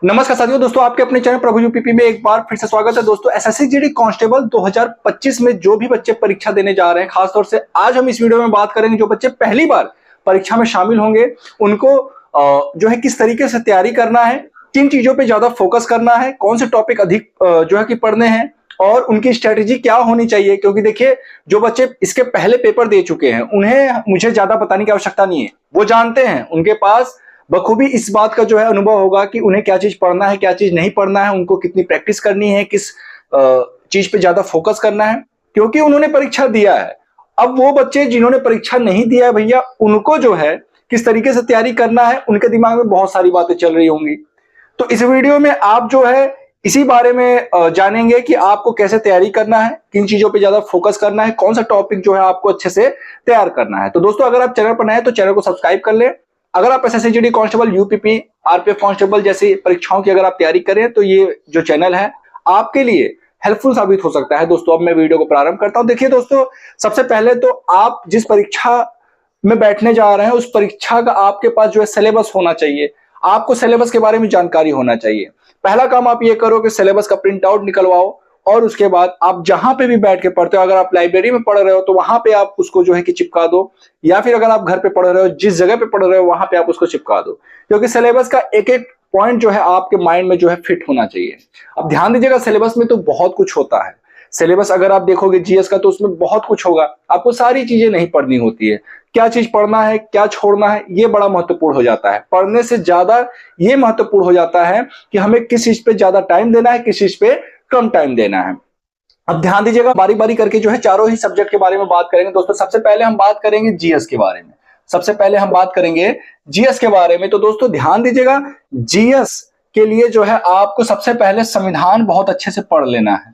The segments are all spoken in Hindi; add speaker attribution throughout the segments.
Speaker 1: नमस्कार साथियों, दोस्तों आपके अपने चैनल प्रभु यूपीपी में एक बार फिर से स्वागत है। दोस्तों एसएससी जीडी कांस्टेबल 2025 में जो भी बच्चे परीक्षा देने जा रहे हैं, खासतौर से आज हम इस वीडियो में बात करेंगे जो बच्चे पहली बार परीक्षा में शामिल होंगे उनको जो है किस तरीके से तैयारी करना है, किन चीजों पे ज्यादा फोकस करना है, कौन से टॉपिक अधिक जो है कि पढ़ने हैं और उनकी स्ट्रेटेजी क्या होनी चाहिए। क्योंकि देखिए जो बच्चे इसके पहले पेपर दे चुके हैं उन्हें मुझे ज्यादा बताने की आवश्यकता नहीं है, वो जानते हैं, उनके पास बखूबी इस बात का जो है अनुभव होगा कि उन्हें क्या चीज पढ़ना है, क्या चीज नहीं पढ़ना है, उनको कितनी प्रैक्टिस करनी है, किस चीज पे ज्यादा फोकस करना है, क्योंकि उन्होंने परीक्षा दिया है। अब वो बच्चे जिन्होंने परीक्षा नहीं दिया है भैया, उनको जो है किस तरीके से तैयारी करना है, उनके दिमाग में बहुत सारी बातें चल रही होंगी। तो इस वीडियो में आप जो है इसी बारे में जानेंगे कि आपको कैसे तैयारी करना है, किन चीजों पे ज्यादा फोकस करना है, कौन सा टॉपिक जो है आपको अच्छे से तैयार करना है। तो दोस्तों अगर आप चैनल पर नए हैं तो चैनल को सब्सक्राइब कर लें। अगर आप SSC GD constable, UPP, RPF constable जैसी परीक्षाओं की अगर आप तैयारी करें तो ये जो चैनल है आपके लिए हेल्पफुल साबित हो सकता है। दोस्तों अब मैं वीडियो को प्रारंभ करता हूं। देखिए दोस्तों, सबसे पहले तो आप जिस परीक्षा में बैठने जा रहे हैं उस परीक्षा का आपके पास जो है सिलेबस होना चाहिए। आपको सिलेबस के बारे में जानकारी होना चाहिए। पहला काम आप ये करो कि सिलेबस का प्रिंट आउट निकलवाओ और उसके बाद आप जहां पे भी बैठ के पढ़ते हो, अगर आप लाइब्रेरी में पढ़ रहे हो तो वहां पे आप उसको जो है कि चिपका दो, या फिर अगर आप घर पे पढ़ रहे हो जिस जगह पे पढ़ रहे हो वहां पे आप उसको चिपका दो, क्योंकि सिलेबस का एक एक पॉइंट जो है आपके माइंड में जो है फिट होना चाहिए। अब ध्यान दीजिएगा, सिलेबस में तो बहुत कुछ होता है। सिलेबस अगर आप देखोगे जीएस का तो उसमें बहुत कुछ होगा, आपको सारी चीजें नहीं पढ़नी होती है। क्या चीज पढ़ना है, क्या छोड़ना है, ये बड़ा महत्वपूर्ण हो जाता है। पढ़ने से ज्यादा ये महत्वपूर्ण हो जाता है कि हमें किस चीज पे ज्यादा टाइम देना है, किस चीज पे कम टाइम देना है। अब ध्यान दीजिएगा, बारी बारी करके जो है चारों ही सब्जेक्ट के बारे में बात करेंगे। दोस्तों सबसे पहले हम बात करेंगे जीएस के बारे में। सबसे पहले हम बात करेंगे जीएस के बारे में। तो दोस्तों ध्यान दीजिएगा, जीएस के लिए जो है आपको सबसे पहले संविधान बहुत अच्छे से पढ़ लेना है।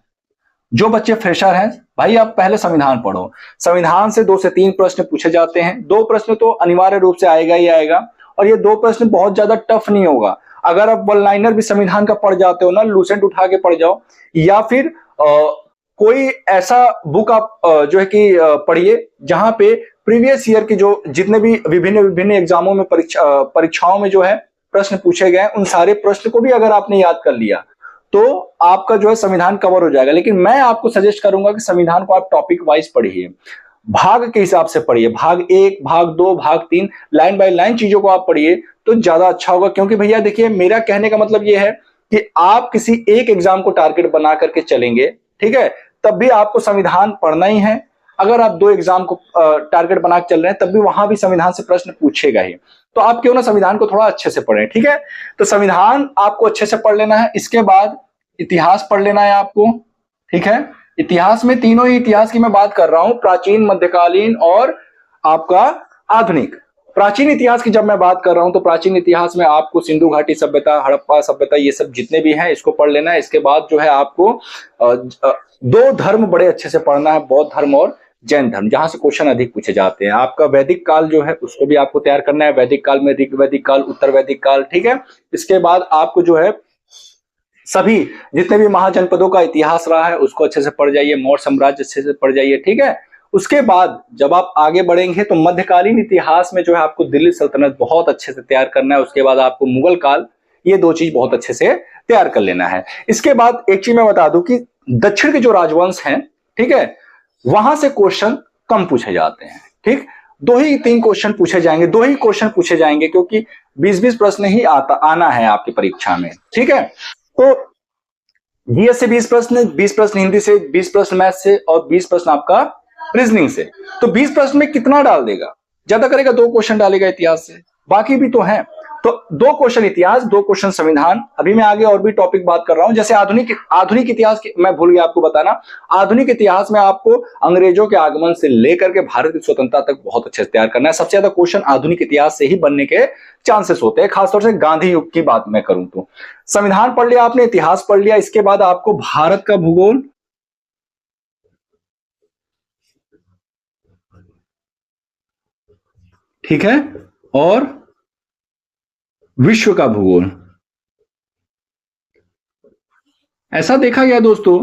Speaker 1: जो बच्चे फ्रेशर हैं भाई, आप पहले संविधान पढ़ो। संविधान से 2 से 3 प्रश्न पूछे जाते हैं। 2 प्रश्न तो अनिवार्य रूप से आएगा ही आएगा, और ये 2 प्रश्न बहुत ज्यादा टफ नहीं होगा। अगर आप वन लाइनर भी संविधान का पढ़ जाते हो ना, लूसेंट उठा के पढ़ जाओ, या फिर कोई ऐसा बुक आप जो है कि पढ़िए जहां पे प्रीवियस ईयर की जो जितने भी विभिन्न विभिन्न एग्जामों में परीक्षाओं में जो है प्रश्न पूछे गए, उन सारे प्रश्न को भी अगर आपने याद कर लिया तो आपका जो है संविधान कवर हो जाएगा। लेकिन मैं आपको सजेस्ट करूंगा कि संविधान को आप टॉपिक वाइज पढ़िए, भाग के हिसाब से पढ़िए, भाग 1, भाग 2, भाग 3, लाइन बाय लाइन चीजों को आप पढ़िए तो ज्यादा अच्छा होगा। क्योंकि भैया देखिए, मेरा कहने का मतलब यह है कि आप किसी एक एग्जाम को टारगेट बना करके चलेंगे, ठीक है, तब भी आपको संविधान पढ़ना ही है। अगर आप 2 एग्जाम को टारगेट बना के चल रहे हैं तब भी वहां भी संविधान से प्रश्न पूछेगा ही। तो आप क्यों ना संविधान को थोड़ा अच्छे से पढ़ें, ठीक है। तो संविधान आपको अच्छे से पढ़ लेना है। इसके बाद इतिहास पढ़ लेना है आपको, ठीक है। इतिहास में तीनों ही इतिहास की मैं बात कर रहा हूं, प्राचीन, मध्यकालीन और आपका आधुनिक। प्राचीन इतिहास की जब मैं बात कर रहा हूं तो प्राचीन इतिहास में आपको सिंधु घाटी सभ्यता, हड़प्पा सभ्यता, ये सब जितने भी हैं इसको पढ़ लेना है। इसके बाद जो है आपको 2 धर्म बड़े अच्छे से पढ़ना है, बौद्ध धर्म और जैन धर्म, जहां से क्वेश्चन अधिक पूछे जाते हैं। आपका वैदिक काल जो है उसको भी आपको तैयार करना है। वैदिक काल में ऋग वैदिक काल, उत्तर वैदिक काल, ठीक है। इसके बाद आपको जो है सभी जितने भी महाजनपदों का इतिहास रहा है उसको अच्छे से पढ़ जाइए, मौर्य साम्राज्य अच्छे से पढ़ जाइए, ठीक है। उसके बाद जब आप आगे बढ़ेंगे तो मध्यकालीन इतिहास में जो है आपको दिल्ली सल्तनत बहुत अच्छे से तैयार करना है। उसके बाद आपको मुगल काल, ये 2 चीज बहुत अच्छे से तैयार कर लेना है। इसके बाद एक चीज मैं बता दूं कि दक्षिण के जो राजवंश हैं, ठीक है, वहां से क्वेश्चन कम पूछे जाते हैं, ठीक। 2 ही 3 क्वेश्चन पूछे जाएंगे, 2 ही क्वेश्चन पूछे जाएंगे, क्योंकि 20-20 प्रश्न ही आना है आपकी परीक्षा में, ठीक है। तो जीएस से 20 प्रश्न, 20 प्रश्न हिंदी से, 20 प्रश्न मैथ से और 20 प्रश्न आपका रीजनिंग से। तो 20 प्रश्न में कितना डाल देगा? ज्यादा करेगा 2 क्वेश्चन डालेगा इतिहास से, बाकी भी तो हैं। तो 2 क्वेश्चन इतिहास, 2 क्वेश्चन संविधान। अभी मैं आगे और भी टॉपिक बात कर रहा हूं, जैसे आधुनिक इतिहास की मैं भूल गया आपको बताना। आधुनिक इतिहास में आपको अंग्रेजों के आगमन से लेकर के भारत की स्वतंत्रता तक बहुत अच्छे से तैयार करना है। सबसे ज्यादा क्वेश्चन आधुनिक इतिहास से ही बनने के चांसेस होते हैं, खासतौर से गांधी युग की बात मैं करूं तो। संविधान पढ़ लिया आपने, इतिहास पढ़ लिया, इसके बाद आपको भारत का भूगोल, ठीक है, और विश्व का भूगोल। ऐसा देखा गया दोस्तों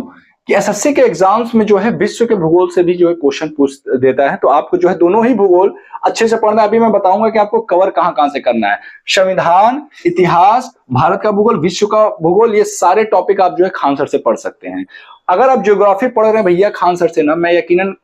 Speaker 1: कि एसएससी के एग्जाम्स में जो है विश्व के भूगोल से भी जो है क्वेश्चन पूछ देता है, तो आपको जो है दोनों ही भूगोल अच्छे से पढ़ना है। अभी मैं बताऊंगा कि आपको कवर कहां कहां से करना है। संविधान, इतिहास, भारत का भूगोल, विश्व का भूगोल, ये सारे टॉपिक आप जो है खान सर से पढ़ सकते हैं। अगर आप ज्योग्राफी पढ़ रहे हैं भैया खान सर से ना, मैं यकीनन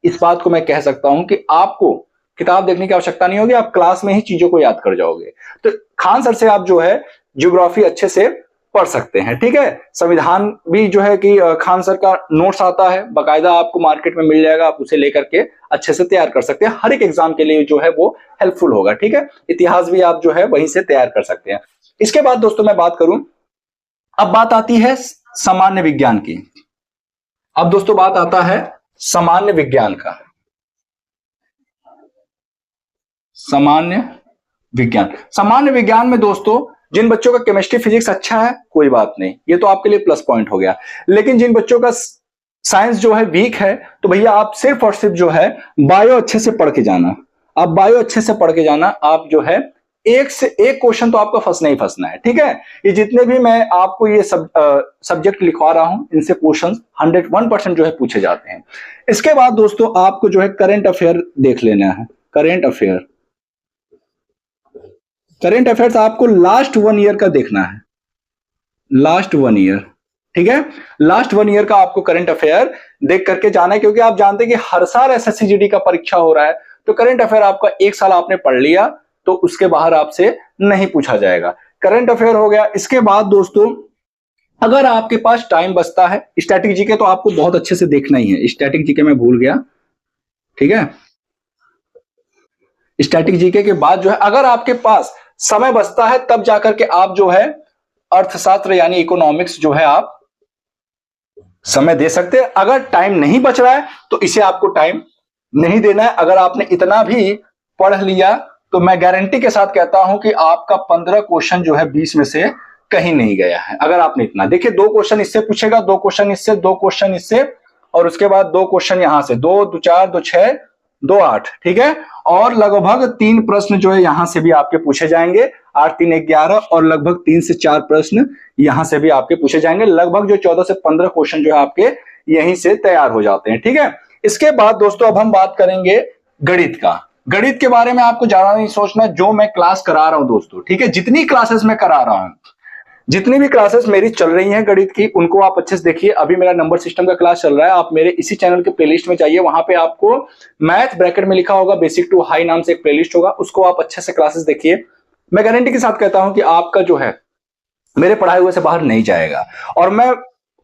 Speaker 1: इस बात को मैं कह सकता हूं कि आपको किताब देखने की आवश्यकता नहीं होगी, आप क्लास में ही चीजों को याद कर जाओगे। तो खान सर से आप जो है ज्योग्राफी अच्छे से पढ़ सकते हैं, ठीक है। संविधान भी जो है कि खान सर का नोट्स आता है बाकायदा, आपको मार्केट में मिल जाएगा, आप उसे लेकर के अच्छे से तैयार कर सकते हैं। हर एक एग्जाम के लिए जो है वो हेल्पफुल होगा, ठीक है। इतिहास भी आप जो है वहीं से तैयार कर सकते हैं। इसके बाद दोस्तों मैं बात करूं, अब बात आती है सामान्य विज्ञान की। अब दोस्तों बात आता है सामान्य विज्ञान का। सामान्य विज्ञान में दोस्तों जिन बच्चों का केमिस्ट्री फिजिक्स अच्छा है कोई बात नहीं, ये तो आपके लिए प्लस पॉइंट हो गया। लेकिन जिन बच्चों का साइंस जो है वीक है, तो भैया आप सिर्फ और सिर्फ जो है बायो अच्छे से पढ़ के जाना। आप बायो अच्छे से पढ़ के जाना, आप जो है एक से एक क्वेश्चन तो आपका फंसना ही फंसना है, ठीक है। ये जितने भी मैं आपको ये सब्जेक्ट लिखवा रहा हूं, इनसे क्वेश्चन 101% जो है पूछे जाते हैं। इसके बाद दोस्तों आपको जो है करंट अफेयर देख लेना है। करंट अफेयर्स आपको लास्ट 1 ईयर का देखना है, लास्ट 1 ईयर, ठीक है। लास्ट 1 ईयर का आपको करंट अफेयर देख करके जाना है, क्योंकि आप जानते हैं कि हर साल एसएससी जीडी का परीक्षा हो रहा है, तो करंट अफेयर आपका एक साल आपने पढ़ लिया तो उसके बाहर आपसे नहीं पूछा जाएगा। करंट अफेयर हो गया। इसके बाद दोस्तों अगर आपके पास टाइम बचता है, स्टैटिक जीके तो आपको बहुत अच्छे से देखना ही है। स्टैटिक जीके मैं भूल गया, ठीक है। स्टैटिक जीके के बाद जो है अगर आपके पास समय बचता है तब जाकर के आप जो है अर्थशास्त्र यानी इकोनॉमिक्स जो है आप समय दे सकते हैं। अगर टाइम नहीं बच रहा है तो इसे आपको टाइम नहीं देना है। अगर आपने इतना भी पढ़ लिया तो मैं गारंटी के साथ कहता हूं कि आपका 15 क्वेश्चन जो है 20 में से कहीं नहीं गया है। अगर आपने इतना देखिए, 2 क्वेश्चन इससे पूछेगा, 2 क्वेश्चन इससे, 2 क्वेश्चन इससे, और उसके बाद 2 क्वेश्चन यहां से, 2 2 4 2 6 2 8, ठीक है। और लगभग 3 प्रश्न जो है यहां से भी आपके पूछे जाएंगे, 8 3 11, और लगभग 3 से 4 प्रश्न यहां से भी आपके पूछे जाएंगे। लगभग जो 14 से 15 क्वेश्चन जो है आपके यहीं से तैयार हो जाते हैं, ठीक है। इसके बाद दोस्तों अब हम बात करेंगे गणित का। गणित के बारे में आपको ज्यादा नहीं सोचना, जो मैं क्लास करा रहा हूं दोस्तों, ठीक है। जितनी क्लासेस मैं करा रहा हूं, जितनी भी क्लासेस मेरी चल रही हैं गणित की, उनको आप अच्छे से देखिए। अभी मेरा नंबर सिस्टम का क्लास चल रहा है, आप मेरे इसी चैनल के प्लेलिस्ट में जाइए, वहां पे आपको मैथ ब्रैकेट में लिखा होगा बेसिक टू हाई नाम से एक प्लेलिस्ट होगा, उसको आप अच्छे से क्लासेस देखिए। मैं गारंटी के साथ कहता हूं कि आपका जो है मेरे पढ़ाए हुए से बाहर नहीं जाएगा। और मैं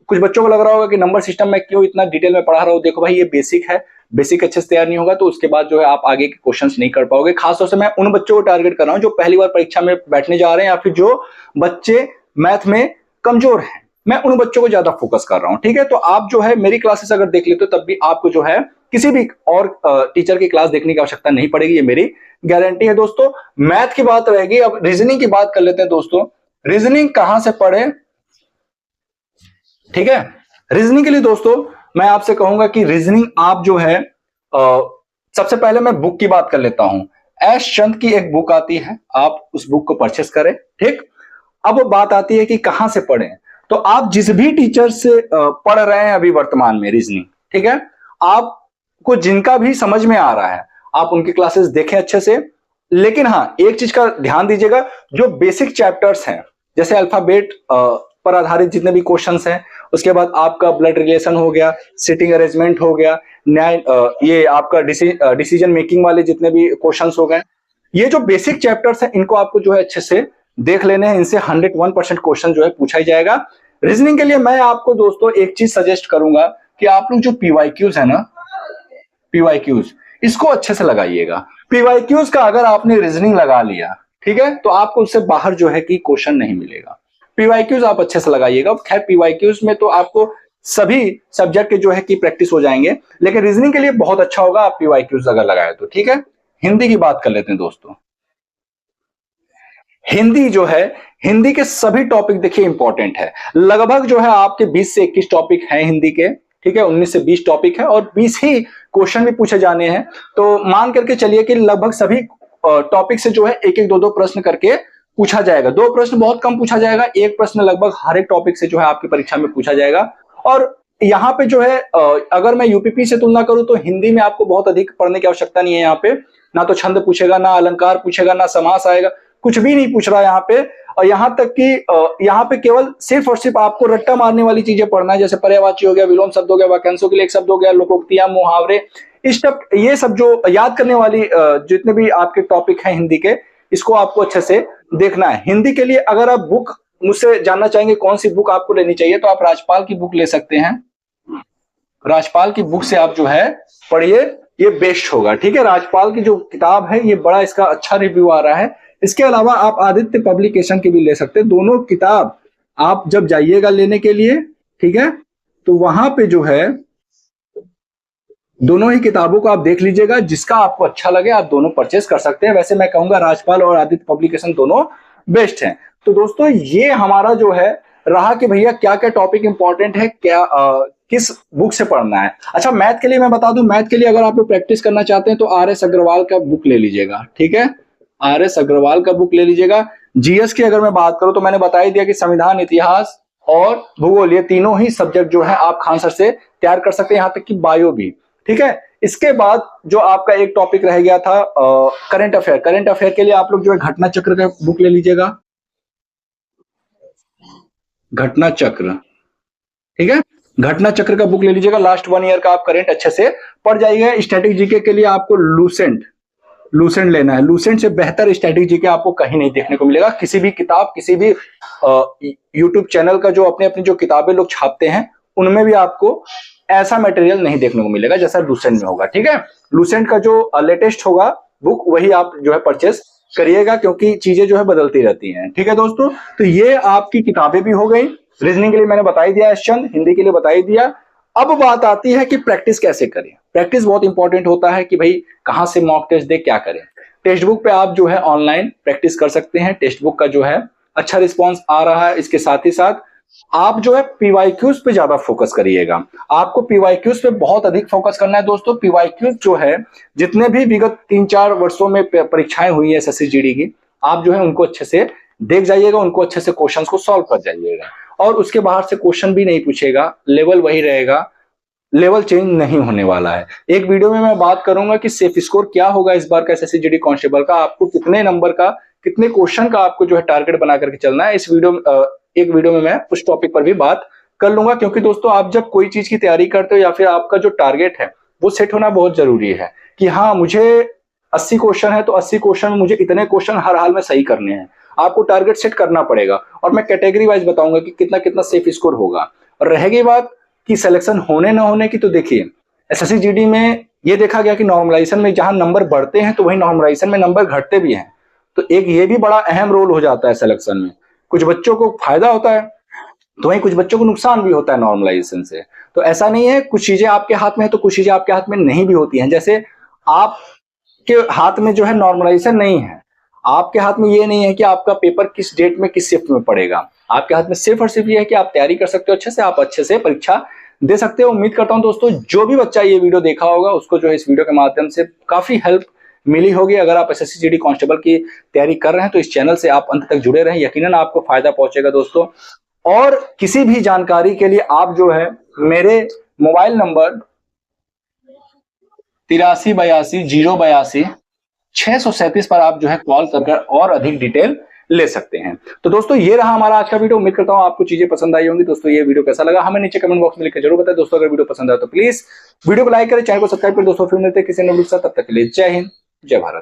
Speaker 1: कुछ बच्चों को लग रहा होगा कि नंबर सिस्टम में क्यों इतना डिटेल में पढ़ा रहा हूं, देखो भाई ये बेसिक है, बेसिक अच्छे से तैयार नहीं होगा तो उसके बाद जो है आप आगे के क्वेश्चंस नहीं कर पाओगे। खासतौर से मैं उन बच्चों को टारगेट कर रहा हूं जो पहली बार परीक्षा में बैठने जा रहे हैं, या फिर जो बच्चे मैथ में कमजोर हैं, मैं उन बच्चों को ज्यादा फोकस कर रहा हूं, ठीक है। तो आप जो है मेरी क्लासेस अगर देख लेते हो तब भी आपको जो है किसी भी और टीचर की क्लास देखने की आवश्यकता नहीं पड़ेगी, ये मेरी गारंटी है दोस्तों। मैथ की बात रहेगी, अब रीजनिंग की बात कर लेते हैं दोस्तों। रीजनिंग कहां से पढ़े, ठीक है। रीजनिंग के लिए दोस्तों मैं आपसे कहूंगा कि रीजनिंग आप जो है सबसे पहले मैं बुक की बात कर लेता हूं। एस चंद की एक बुक आती है, आप उस बुक को परचेस करें, ठीक। अब बात आती है कि कहां से पढ़ें, तो आप जिस भी टीचर से पढ़ रहे हैं अभी वर्तमान में रीजनिंग, ठीक है, आपको जिनका भी समझ में आ रहा है आप उनकी क्लासेस देखें अच्छे से। लेकिन हाँ, एक चीज का ध्यान दीजिएगा, जो बेसिक चैप्टर्स हैं जैसे अल्फाबेट पर आधारित जितने भी क्वेश्चंस हैं, उसके बाद आपका ब्लड रिलेशन हो गया, सिटिंग अरेंजमेंट हो गया, न्याय, ये आपका डिसीजन मेकिंग वाले जितने भी क्वेश्चंस हो गए, ये जो बेसिक चैप्टर्स हैं इनको आपको जो है अच्छे से देख लेने हैं। इनसे 101% क्वेश्चन जो है पूछा ही जाएगा। रीजनिंग के लिए मैं आपको दोस्तों एक चीज सजेस्ट करूंगा कि आप लोग जो पीवाईक्यूज है ना, पीवाईक्यूज इसको अच्छे से लगाइएगा। पीवाईक्यूज का अगर आपने रीजनिंग लगा लिया, ठीक है, तो आपको उससे बाहर जो है कि क्वेश्चन नहीं मिलेगा। पीवाईक्यूज आप अच्छे से लगाइएगा। खैर पीवाईक्यूज में तो आपको सभी सब्जेक्ट के जो है कि प्रैक्टिस हो जाएंगे, लेकिन रीजनिंग के लिए बहुत अच्छा होगा आप पीवाईक्यूज अगर लगाए तो, ठीक है। हिंदी की बात कर लेते हैं दोस्तों। हिंदी जो है, हिंदी के सभी टॉपिक देखिए इंपॉर्टेंट है। लगभग जो है आपके 20 से 21 टॉपिक हैं हिंदी के, ठीक है, 19 से 20 टॉपिक है और 20 ही क्वेश्चन भी पूछे जाने हैं। तो मान करके चलिए कि लगभग सभी टॉपिक से जो है एक एक दो दो प्रश्न करके पूछा जाएगा। 2 प्रश्न बहुत कम पूछा जाएगा, 1 प्रश्न लगभग हर एक टॉपिक से जो है आपकी परीक्षा में पूछा जाएगा। और यहाँ पे जो है अगर मैं यूपीपी से तुलना करूं तो हिंदी में आपको बहुत अधिक पढ़ने की आवश्यकता नहीं है। यहाँ पे ना तो छंद पूछेगा, ना अलंकार पूछेगा, ना समास आएगा, कुछ भी नहीं पूछ रहा है यहाँ पे। और यहाँ तक कि यहाँ पे केवल सिर्फ और सिर्फ आपको रट्टा मारने वाली चीजें पढ़ना है, जैसे पर्यायवाची हो गया, विलोम शब्द हो गया, वाक्यांशों के लिए एक शब्द हो गया, लोकोक्तियां, मुहावरे, इस सब, ये सब जो याद करने वाली जितने भी आपके टॉपिक हैं हिंदी के, इसको आपको अच्छे से देखना है। हिंदी के लिए अगर आप बुक मुझसे जानना चाहेंगे कौन सी बुक आपको लेनी चाहिए, तो आप राजपाल की बुक ले सकते हैं। राजपाल की बुक से आप जो है पढ़िए, ये बेस्ट होगा। ठीक है, राजपाल की जो किताब है ये बड़ा इसका अच्छा रिव्यू आ रहा है। इसके अलावा आप आदित्य पब्लिकेशन की भी ले सकते हैं। दोनों किताब आप जब जाइएगा लेने के लिए, ठीक है, तो वहां पे जो है दोनों ही किताबों को आप देख लीजिएगा, जिसका आपको अच्छा लगे आप दोनों परचेस कर सकते हैं। वैसे मैं कहूंगा राजपाल और आदित्य पब्लिकेशन दोनों बेस्ट हैं। तो दोस्तों ये हमारा जो है रहा कि भैया क्या क्या टॉपिक इंपॉर्टेंट है, क्या किस बुक से पढ़ना है। अच्छा, मैथ के लिए मैं बता दूं, मैथ के लिए अगर आप लोग प्रैक्टिस करना चाहते हैं तो आर.एस. अग्रवाल का बुक ले लीजिएगा। ठीक है, आर.एस. अग्रवाल का बुक ले लीजिएगा। जीएस की अगर मैं बात करूं तो मैंने बता ही दिया कि संविधान, इतिहास और भूगोल, ये तीनों ही सब्जेक्ट जो है आप खान सर से तैयार कर सकते हैं, यहां तक कि बायो भी। ठीक है, इसके बाद जो आपका एक टॉपिक रह गया था करंट अफेयर। करंट अफेयर के लिए आप लोग जो है घटना चक्र का बुक ले लीजिएगा, घटना चक्र। ठीक है, घटना चक्र का बुक ले लीजिएगा। लास्ट 1 ईयर का आप करंट अच्छे से पढ़ जाइएगा। स्टैटिक जीके के लिए आपको लूसेंट लेना है। लूसेंट से बेहतर स्टैटिक जीके आपको कहीं नहीं देखने को मिलेगा। किसी भी किताब, किसी भी यूट्यूब चैनल का जो अपने अपनी जो किताबें लोग छापते हैं उनमें भी आपको ऐसा मटेरियल नहीं देखने को मिलेगा जैसा लूसेंट में होगा। ठीक है, लूसेंट का जो लेटेस्ट होगा बुक वही आप जो है परचेस करिएगा, क्योंकि चीजें जो है बदलती रहती हैं। ठीक है दोस्तों, तो ये आपकी किताबें भी हो गई। रीजनिंग के लिए मैंने बता ही दिया चंद, हिंदी के लिए बता ही दिया। अब बात आती है कि प्रैक्टिस कैसे करें। प्रैक्टिस बहुत इंपॉर्टेंट होता है कि भाई कहां से मॉक टेस्ट दे, क्या करें। टेक्स्ट बुक पे आप जो है ऑनलाइन प्रैक्टिस कर सकते हैं। टेक्स्ट बुक का जो है अच्छा रिस्पॉन्स आ रहा है। इसके साथ ही साथ आप जो है पीवाईक्यूज पे ज्यादा फोकस करिएगा। आपको पीवाईक्यूज पे बहुत अधिक फोकस करना है दोस्तों। पीवाईक्यूज जो है जितने भी विगत 3-4 वर्षों में परीक्षाएं हुई है एसएससी जीडी की, आप जो है उनको अच्छे से देख जाइएगा, उनको अच्छे से क्वेश्चंस को सॉल्व कर जाइएगा। और उसके बाहर से क्वेश्चन भी नहीं पूछेगा, लेवल वही रहेगा, लेवल चेंज नहीं होने वाला है। एक वीडियो में मैं बात करूंगा कि सेफ स्कोर क्या होगा इस बार का एसएससी जीडी कांस्टेबल का, आपको कितने नंबर का, कितने क्वेश्चन का आपको जो है टारगेट बना करके चलना है। इस वीडियो एक वीडियो में मैं उस टॉपिक पर भी बात कर लूंगा, क्योंकि दोस्तों आप जब कोई चीज की तैयारी करते हो या फिर आपका जो टारगेट है वो सेट होना बहुत जरूरी है कि हाँ मुझे 80 क्वेश्चन है तो 80 क्वेश्चन में मुझे इतने क्वेश्चन हर हाल में सही करने हैं। आपको टारगेट सेट करना पड़ेगा और मैं कैटेगरी वाइज बताऊंगा कि कितना कितना सेफ स्कोर होगा। और रहेगी बात कि सिलेक्शन होने ना होने की, तो देखिए एसएससी जीडी में ये देखा गया कि नॉर्मलाइजेशन में जहां नंबर बढ़ते हैं तो वही नॉर्मलाइजेशन में नंबर घटते भी हैं। तो एक ये भी बड़ा अहम रोल हो जाता है सिलेक्शन में। कुछ बच्चों को फायदा होता है तो वहीं कुछ बच्चों को नुकसान भी होता है नॉर्मलाइजेशन से। तो ऐसा नहीं है, कुछ चीजें आपके हाथ में है तो कुछ चीजें आपके हाथ में नहीं भी होती हैं। जैसे आपके हाथ में जो है नॉर्मलाइजेशन नहीं है, आपके हाथ में ये नहीं है कि आपका पेपर किस डेट में किस शिफ्ट में पड़ेगा। आपके हाथ में सिर्फ और सिर्फ ये है कि आप तैयारी कर सकते हो अच्छे से, आप अच्छे से परीक्षा दे सकते हो। उम्मीद करता हूं दोस्तों जो भी बच्चा ये वीडियो देखा होगा उसको जो है इस वीडियो के माध्यम से काफी हेल्प मिली होगी। अगर आप एसएससी जीडी कांस्टेबल की तैयारी कर रहे हैं तो इस चैनल से आप अंत तक जुड़े रहें, यकीनन आपको फायदा पहुंचेगा दोस्तों। और किसी भी जानकारी के लिए आप जो है मेरे मोबाइल नंबर 8382 082 637 पर आप जो है कॉल कर और अधिक डिटेल ले सकते हैं। तो दोस्तों ये रहा हमारा आज का वीडियो। उम्मीद करता हूं आपको चीजें पसंद आई होंगी। दोस्तों ये वीडियो कैसा लगा हमें नीचे कमेंट बॉक्स में लिखकर जरूर बताएं। दोस्तों अगर वीडियो पसंद आए तो प्लीज वीडियो को लाइक करें, चैनल को सब्सक्राइब करें दोस्तों। फिर मिलते हैं किसी नए वीडियो के साथ, तब तक के लिए जय हिंद, जय भारत।